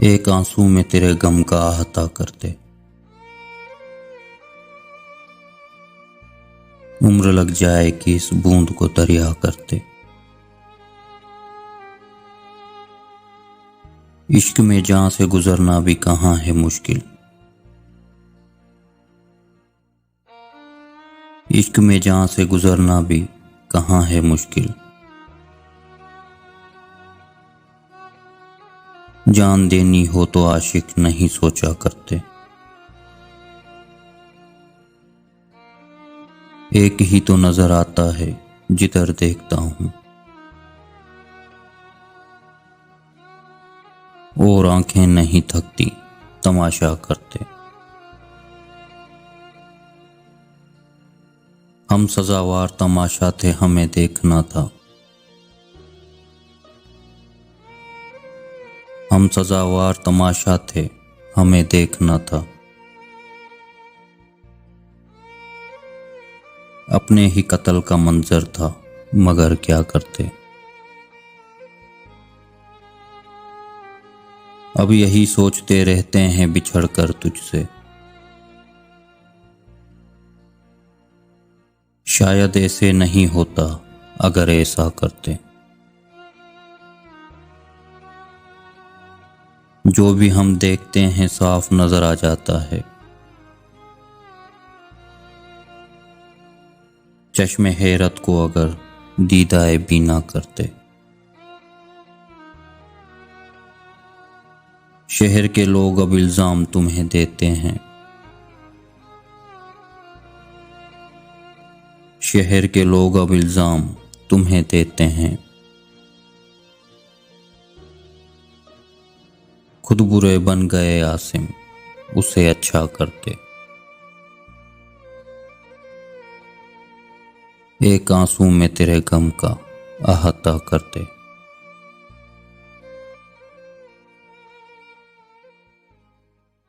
एक आंसू में तेरे गम का आहता करते। उम्र लग जाए कि इस बूंद को दरिया करते। इश्क में जान से गुजरना भी कहाँ है मुश्किल। इश्क में जान से गुजरना भी कहाँ है मुश्किल। जान देनी हो तो आशिक नहीं सोचा करते। एक ही तो नजर आता है जिधर देखता हूँ, और आंखें नहीं थकती तमाशा करते। हम सजावार तमाशा थे, हमें देखना था। हम सजावार तमाशा थे, हमें देखना था। अपने ही कत्ल का मंजर था, मगर क्या करते। अब यही सोचते रहते हैं बिछड़ कर तुझसे। शायद ऐसे नहीं होता अगर ऐसा करते। जो भी हम देखते हैं साफ नजर आ जाता है। चश्मे हैरत को अगर दीदाए बीना करते। शहर के लोग अब इल्जाम तुम्हें देते हैं। शहर के लोग अब इल्जाम तुम्हें देते हैं। खुद बुरे बन गए आसिम, उसे अच्छा करते। एक आंसू में तेरे गम का आहता करते।